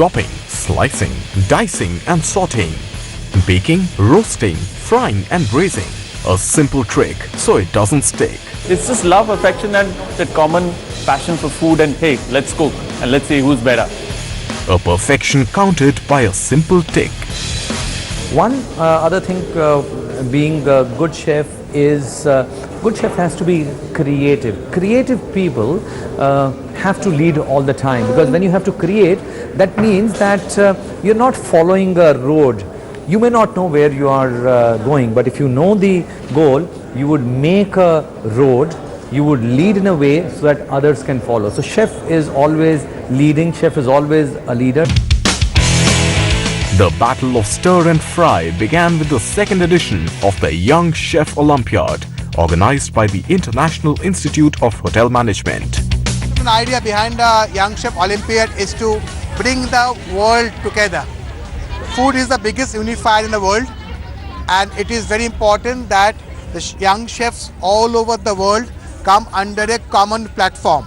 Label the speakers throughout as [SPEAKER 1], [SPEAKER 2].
[SPEAKER 1] chopping, slicing, dicing and sautéing, baking, roasting, frying and braising. A simple trick so it doesn't stick.
[SPEAKER 2] It's just love, affection and that common passion for food and hey, let's cook and let's see who's better.
[SPEAKER 1] A perfection counted by a simple tick.
[SPEAKER 3] One other thing being a good chef is good chef has to be creative. Creative people have to lead all the time, because when you have to create, that means that you're not following a road. You may not know where you are going, but if you know the goal, you would make a road, you would lead in a way so that others can follow. So chef is always leading, chef is always a leader.
[SPEAKER 1] The Battle of Stir and Fry began with the second edition of the Young Chef Olympiad, organized by the International Institute of Hotel Management.
[SPEAKER 4] An idea behind the Young Chef Olympiad is to bring the world together. Food is the biggest unifier in the world, and it is very important that the young chefs all over the world come under a common platform.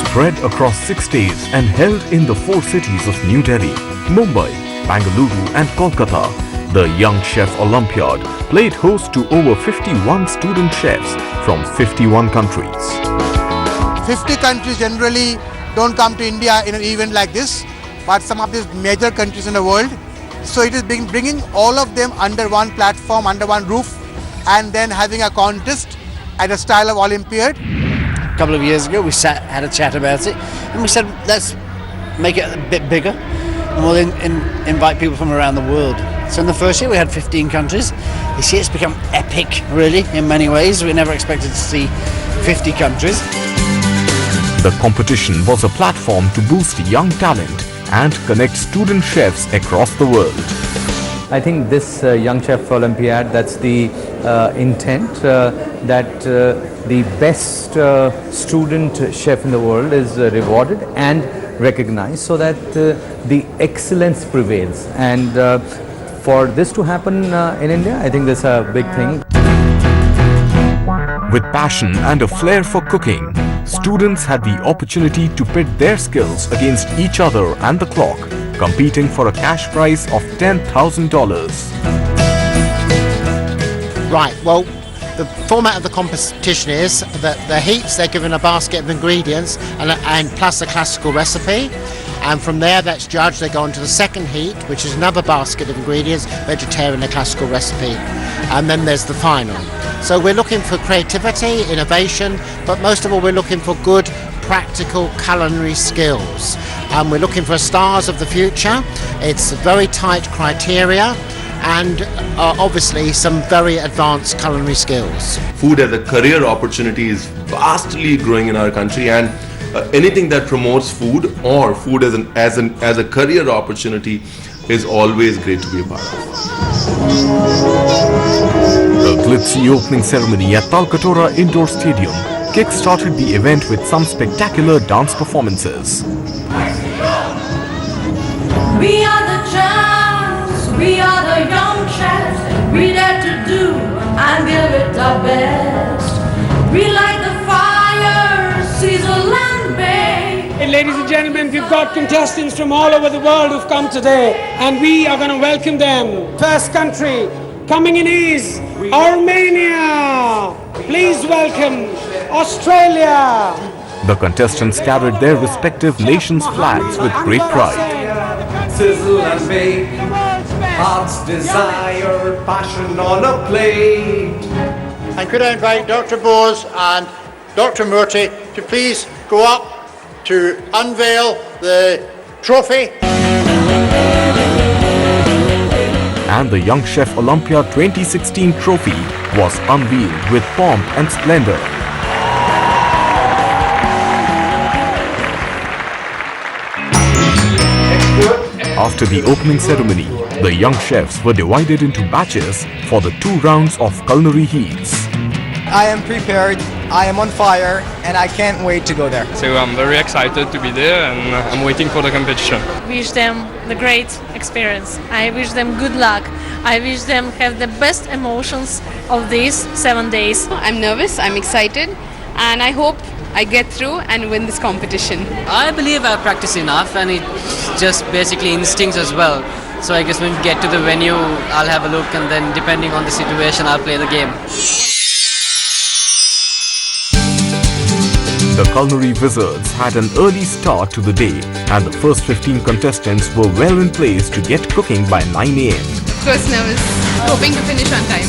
[SPEAKER 1] Spread across 6 days and held in the 4 cities of New Delhi, Mumbai, Bangalore and Kolkata, the Young Chef Olympiad played host to over 51 student chefs from 51 countries.
[SPEAKER 4] 50 countries generally don't come to India in an event like this, but some of these major countries in the world. So it is bringing all of them under one platform, under one roof, and then having a contest at a style of Olympiad.
[SPEAKER 5] A couple of years ago we had a chat about it, and we said let's make it a bit bigger and we'll invite people from around the world. So in the first year we had 15 countries. This year it's become epic, really, in many ways. We never expected to see 50 countries.
[SPEAKER 1] The competition was a platform to boost young talent and connect student chefs across the world.
[SPEAKER 3] I think this Young Chef Olympiad, that's the intent, that the best student chef in the world is rewarded and recognized, so that the excellence prevails. And for this to happen in India, I think that's a big thing.
[SPEAKER 1] With passion and a flair for cooking, students had the opportunity to pit their skills against each other and the clock, competing for a cash prize of $10,000.
[SPEAKER 6] Right, well, the format of the competition is that the heats, they're given a basket of ingredients and plus a classical recipe. And from there, that's judged. They go on to the second heat, which is another basket of ingredients, vegetarian and classical recipe. And then there's the final. So we're looking for creativity, innovation, but most of all we're looking for good practical culinary skills. We're looking for stars of the future. It's very tight criteria and obviously some very advanced culinary skills.
[SPEAKER 7] Food as a career opportunity is vastly growing in our country, and anything that promotes food or food as a career opportunity is always great to be a part of.
[SPEAKER 1] The glitzy opening ceremony at Kolkata Indoor Stadium kick-started the event with some spectacular dance performances.
[SPEAKER 8] We are the champs, we are the young chefs, we dare to do and give it our best. We light the fire, seize a land bay.
[SPEAKER 9] Hey, ladies and gentlemen, we've got contestants from all over the world who've come today, and we are going to welcome them. First country coming in is Armenia. Please welcome Australia.
[SPEAKER 1] The contestants carried their respective nations' flags with great pride.
[SPEAKER 10] Sizzle and bake, heart's desire, passion on a plate.
[SPEAKER 6] And could I invite Dr. Bose and Dr. Murty to please go up to unveil the trophy.
[SPEAKER 1] And the Young Chef Olympiad 2016 trophy was unveiled with pomp and splendor. After the opening ceremony, the young chefs were divided into batches for the 2 rounds of culinary heats.
[SPEAKER 11] I am prepared, I am on fire, and I can't wait to go there.
[SPEAKER 12] So I'm very excited to be there, and I'm waiting for the competition.
[SPEAKER 13] Wish them the great experience. I wish them good luck. I wish them have the best emotions of these 7 days.
[SPEAKER 14] I'm nervous, I'm excited, and I hope I get through and win this competition.
[SPEAKER 15] I believe I practice enough, and it's just basically instincts as well. So I guess when we get to the venue, I'll have a look, and then depending on the situation, I'll play the game.
[SPEAKER 1] The culinary wizards had an early start to the day, and the first 15 contestants were well in place to get cooking by 9 a.m.
[SPEAKER 14] Was nervous, hoping to finish on time.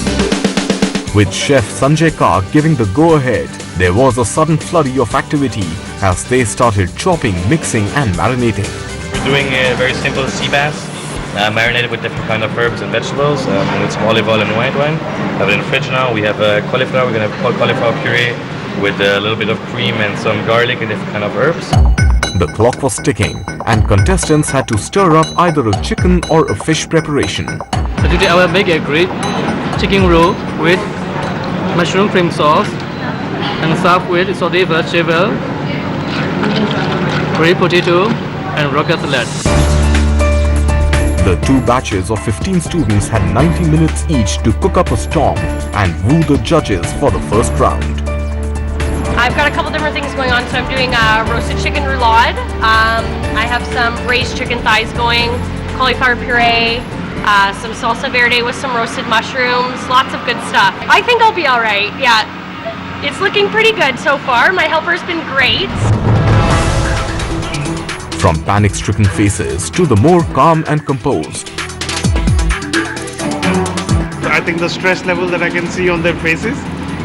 [SPEAKER 1] With Chef Sanjay Kark giving the go-ahead, there was a sudden flurry of activity as they started chopping, mixing and marinating.
[SPEAKER 16] We're doing a very simple sea bass, marinated with different kind of herbs and vegetables, with some olive oil and white wine. Have it in the fridge now. We have cauliflower. We're going to have cauliflower puree with a little bit of cream and some garlic and different kind of herbs.
[SPEAKER 1] The clock was ticking and contestants had to stir up either a chicken or a fish preparation.
[SPEAKER 17] So today I will make a great chicken roll with mushroom cream sauce and serve with sauteed vegetable, grilled potato and rocket salad.
[SPEAKER 1] The two batches of 15 students had 90 minutes each to cook up a storm and woo the judges for the first round.
[SPEAKER 18] I've got a couple different things going on. So I'm doing roasted chicken roulade. I have some braised chicken thighs going, cauliflower puree, some salsa verde with some roasted mushrooms, lots of good stuff. I think I'll be all right. Yeah, it's looking pretty good so far. My helper's been great.
[SPEAKER 1] From panic-stricken faces to the more calm and composed.
[SPEAKER 19] I think the stress level that I can see on their faces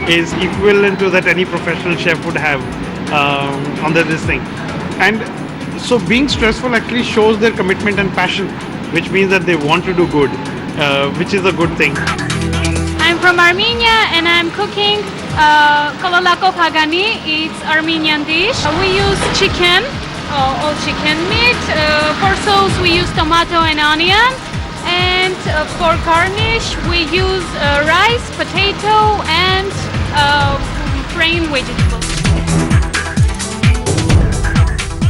[SPEAKER 19] is equivalent to that any professional chef would have on this thing. And so being stressful actually shows their commitment and passion, which means that they want to do good, which is a good thing.
[SPEAKER 20] I'm from Armenia and I'm cooking kolalako pagani. It's Armenian dish. We use chicken, all chicken meat. For sauce we use tomato and onion. And for garnish we use rice, potato and plain vegetables.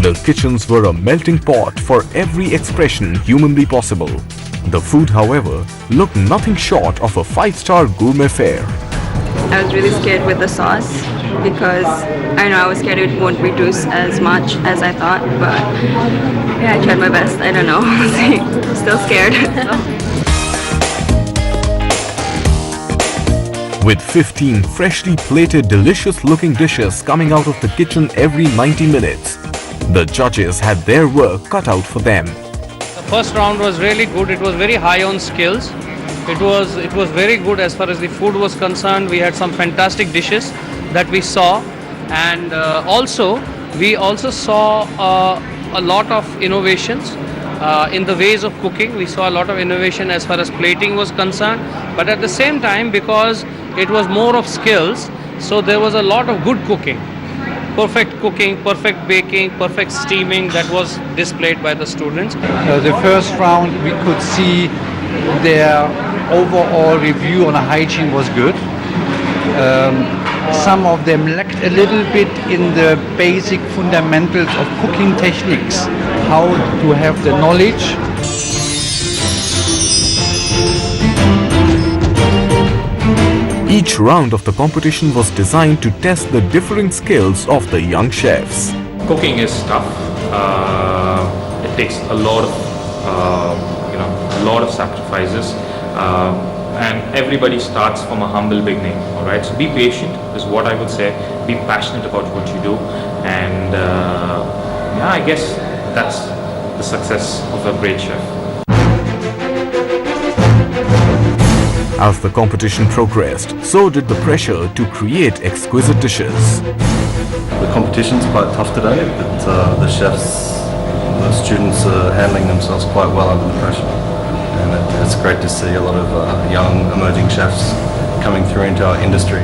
[SPEAKER 1] The kitchens were a melting pot for every expression humanly possible. The food, however, looked nothing short of a 5-star gourmet fare.
[SPEAKER 21] I was really scared with the sauce because I was scared it won't reduce as much as I thought, but yeah, I tried my best. I don't know. Still scared.
[SPEAKER 1] With 15 freshly plated, delicious-looking dishes coming out of the kitchen every 90 minutes, the judges had their work cut out for them.
[SPEAKER 17] The first round was really good. It was very high on skills. It was very good as far as the food was concerned. We had some fantastic dishes that we saw, and we also saw a lot of innovations in the ways of cooking. We saw a lot of innovation as far as plating was concerned, but at the same time, because it was more of skills, so there was a lot of good cooking. Perfect cooking, perfect baking, perfect steaming that was displayed by the students.
[SPEAKER 22] The first round we could see their overall review on hygiene was good. Some of them lacked a little bit in the basic fundamentals of cooking techniques, how to have the knowledge.
[SPEAKER 1] Each round of the competition was designed to test the differing skills of the young chefs.
[SPEAKER 23] Cooking is tough. It takes a lot of sacrifices, and everybody starts from a humble beginning. All right, so be patient is what I would say. Be passionate about what you do, and I guess that's the success of a great chef.
[SPEAKER 1] As the competition progressed, so did the pressure to create exquisite dishes.
[SPEAKER 24] The competition's quite tough today, but the chefs, the students are handling themselves quite well under the pressure. And it's great to see a lot of young emerging chefs coming through into our industry.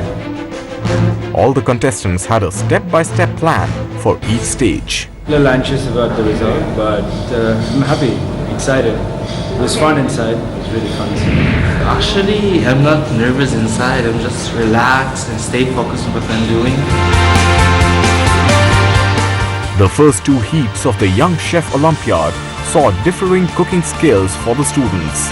[SPEAKER 1] All the contestants had a step-by-step plan for each stage.
[SPEAKER 25] A little anxious about the result, but I'm happy, excited. It was fun inside, it was really fun.
[SPEAKER 26] Actually, I'm not nervous inside, I'm just relaxed and stay focused on what I'm doing.
[SPEAKER 1] The first two heats of the Young Chef Olympiad saw differing cooking skills for the students.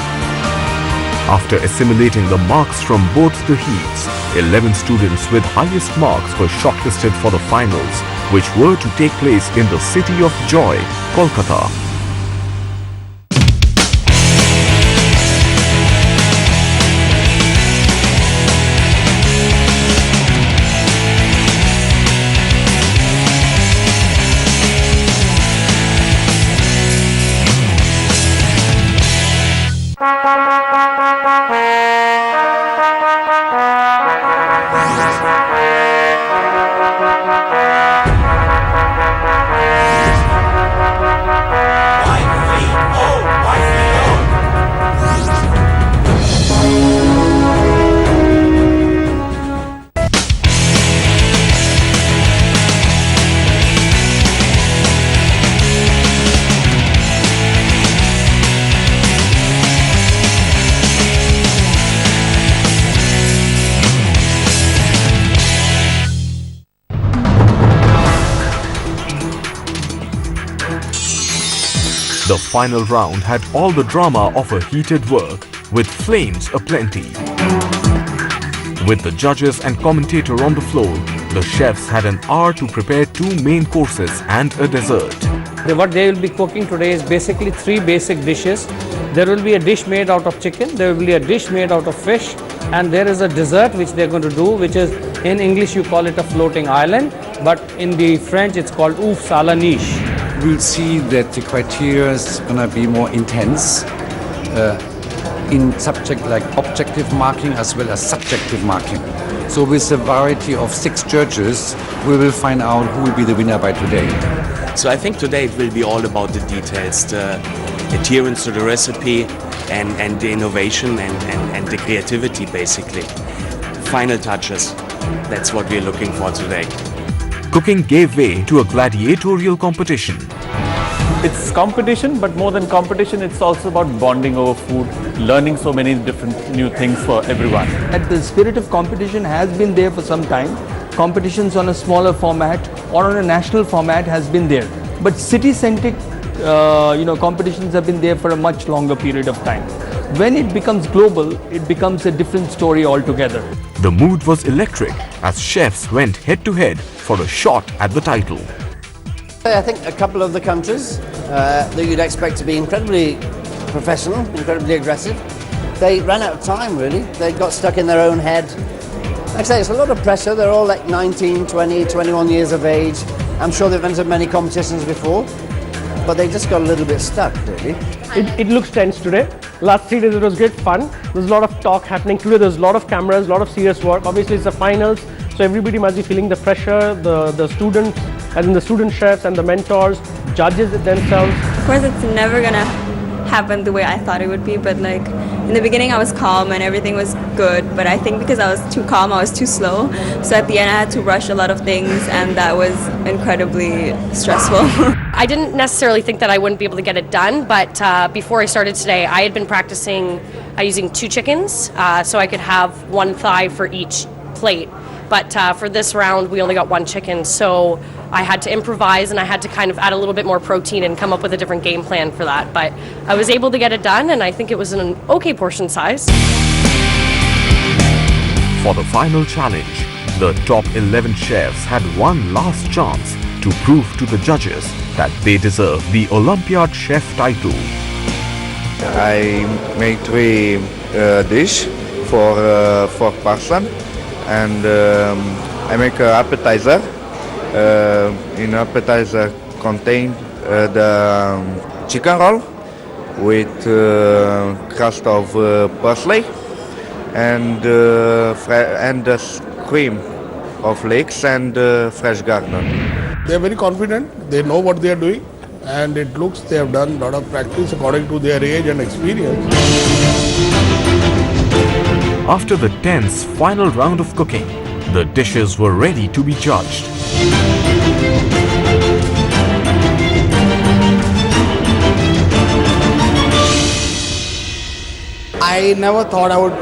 [SPEAKER 1] After assimilating the marks from both the heats, 11 students with highest marks were shortlisted for the finals, which were to take place in the City of Joy, Kolkata. The final round had all the drama of a heated work, with flames aplenty. With the judges and commentator on the floor, the chefs had an hour to prepare 2 main courses and a dessert.
[SPEAKER 17] What they will be cooking today is basically 3 basic dishes. There will be a dish made out of chicken, there will be a dish made out of fish, and there is a dessert which they are going to do, which is, in English you call it a floating island, but in the French it's called ouf à la niche.
[SPEAKER 22] We'll see that the criteria is going to be more intense in subject like objective marking as well as subjective marking. So with a variety of 6 judges, we will find out who will be the winner by today.
[SPEAKER 2] So I think today it will be all about the details, the adherence to the recipe and the innovation and the creativity basically. Final touches, that's what we're looking for today.
[SPEAKER 1] Cooking gave way to a gladiatorial competition.
[SPEAKER 3] It's competition, but more than competition, it's also about bonding over food, learning so many different new things for everyone.
[SPEAKER 4] And the spirit of competition has been there for some time. Competitions on a smaller format or on a national format has been there. But city-centric competitions have been there for a much longer period of time. When it becomes global, it becomes a different story altogether.
[SPEAKER 1] The mood was electric as chefs went head-to-head for a shot at the title.
[SPEAKER 5] I think a couple of the countries that you'd expect to be incredibly professional, incredibly aggressive, they ran out of time really. They got stuck in their own head. Like I say, it's a lot of pressure. They're all like 19, 20, 21 years of age. I'm sure they've entered many competitions before, but they just got a little bit stuck really.
[SPEAKER 7] It looks tense today. Last 3 days it was great fun. There's a lot of talk happening. Today there's a lot of cameras, a lot of serious work. Obviously it's the finals, so everybody must be feeling the pressure, the students, as in the student chefs and the mentors, judges themselves.
[SPEAKER 21] Of course it's never gonna happen the way I thought it would be, but like in the beginning I was calm and everything was good, but I think because I was too calm I was too slow, so at the end I had to rush a lot of things and that was incredibly stressful.
[SPEAKER 18] I didn't necessarily think that I wouldn't be able to get it done, but before I started today I had been practicing using 2 chickens so I could have 1 thigh for each plate. But for this round, we only got 1 chicken, so I had to improvise and I had to kind of add a little bit more protein and come up with a different game plan for that. But I was able to get it done, and I think it was an okay portion size.
[SPEAKER 1] For the final challenge, the top 11 chefs had one last chance to prove to the judges that they deserve the Olympiad chef title.
[SPEAKER 8] I make 3 dishes for 4 person. And I make an appetizer. In appetizer contain the chicken roll with crust of parsley and the cream of leeks and fresh garden.
[SPEAKER 27] They are very confident. They know what they are doing, and it looks they have done a lot of practice according to their age and experience.
[SPEAKER 1] After the tense final round of cooking, the dishes were ready to be judged.
[SPEAKER 28] I never thought I would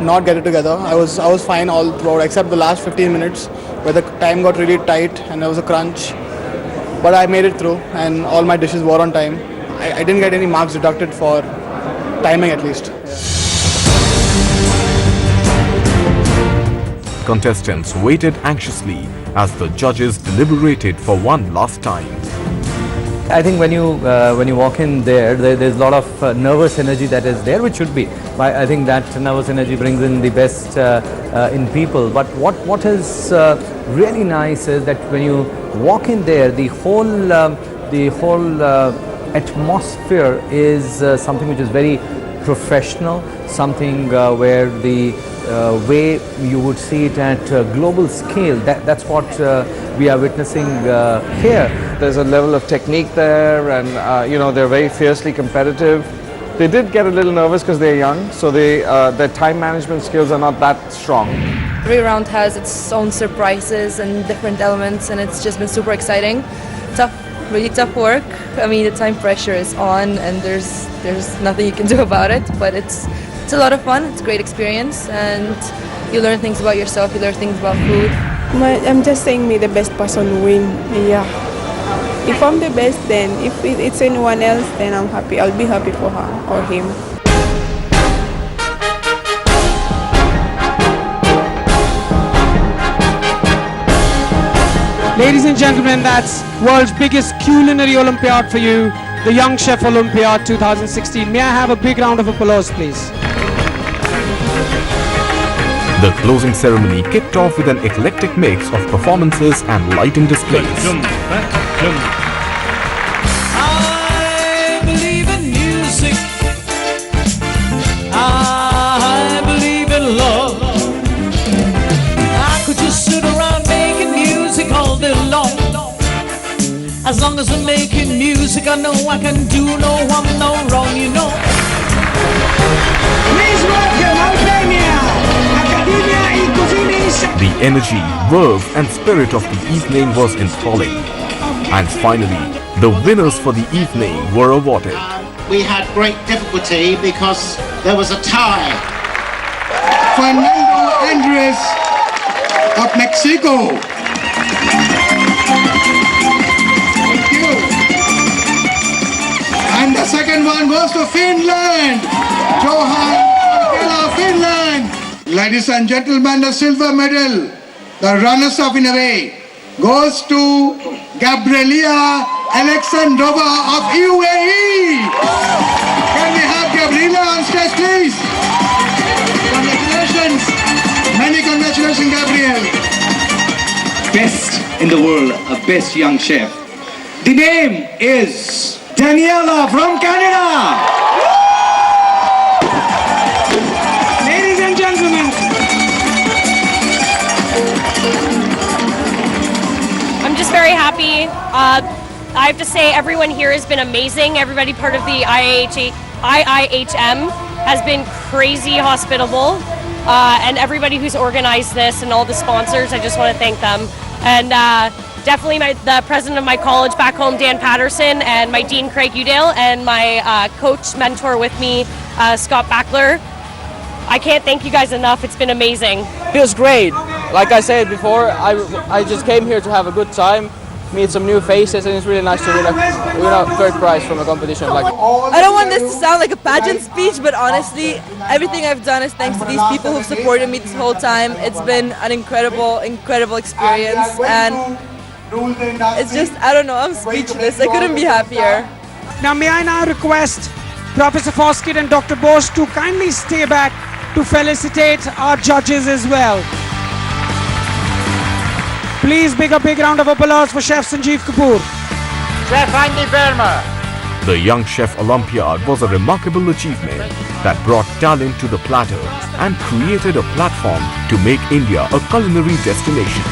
[SPEAKER 28] not get it together. I was fine all throughout except the last 15 minutes where the time got really tight and there was a crunch. But I made it through and all my dishes were on time. I didn't get any marks deducted for timing at least.
[SPEAKER 1] contestants waited anxiously as the judges deliberated for one last time.
[SPEAKER 6] I think when you walk in there's a lot of nervous energy that is there, which should be. I think that nervous energy brings in the best in people. But what is really nice is that when you walk in there, the whole atmosphere is something which is very professional, something where the way you would see it at global scale. That's what we are witnessing here.
[SPEAKER 9] There's a level of technique there, and they're very fiercely competitive. They did get a little nervous because they're young, so their time management skills are not that strong.
[SPEAKER 10] Every round has its own surprises and different elements, and it's just been super exciting. Tough, really tough work. I mean, the time pressure is on, and there's nothing you can do about it. But it's a lot of fun. It's a great experience, and you learn things about yourself. You learn things about food.
[SPEAKER 11] I'm just saying, may the best person win. Yeah. If I'm the best, then if it's anyone else, then I'm happy. I'll be happy for her or him.
[SPEAKER 12] Ladies and gentlemen, that's world's biggest culinary Olympiad for you, the Young Chef Olympiad 2016. May I have a big round of applause, please?
[SPEAKER 1] The closing ceremony kicked off with an eclectic mix of performances and lighting displays.
[SPEAKER 13] I believe in music. I believe in love. I could just sit around making music all day long. As long as I'm making music, I know I can do no one no wrong, you know. Please welcome Albania.
[SPEAKER 1] The energy, verve and spirit of the evening was enthralling. And finally, the winners for the evening were awarded.
[SPEAKER 14] We had great difficulty because there was a tie. Fernando Andres of Mexico. Thank you. And the second one was for Finland. Johan of Finland. Ladies and gentlemen, the silver medal, the runners-up in a way, goes to Gabriela Alexandrova of UAE. Can we have Gabriela on stage, please? Congratulations. Many congratulations, Gabriel.
[SPEAKER 15] Best in the world, a best young chef. The name is Daniela from Canada.
[SPEAKER 18] Very happy. I have to say everyone here has been amazing. Everybody part of the IIHM has been crazy hospitable. And everybody who's organized this and all the sponsors, I just want to thank them. And definitely the president of my college back home, Dan Patterson, and my dean, Craig Udale, and my coach, mentor with me, Scott Backler. I can't thank you guys enough. It's been amazing.
[SPEAKER 12] Feels great. Like I said before, I just came here to have a good time, meet some new faces, and it's really nice to win a third prize from a competition.
[SPEAKER 10] I don't want this to sound like a pageant speech, but honestly, everything I've done is thanks to these people who've supported me this whole time. It's been an incredible experience, and it's just, I don't know, I'm speechless. I couldn't be happier.
[SPEAKER 12] Now may I now request Professor Foskett and Dr. Bose to kindly stay back to felicitate our judges as well. Please big round of applause for Chef Sanjeev Kapoor.
[SPEAKER 14] Chef Andy Verma.
[SPEAKER 1] The Young Chef Olympiad was a remarkable achievement that brought talent to the platter and created a platform to make India a culinary destination.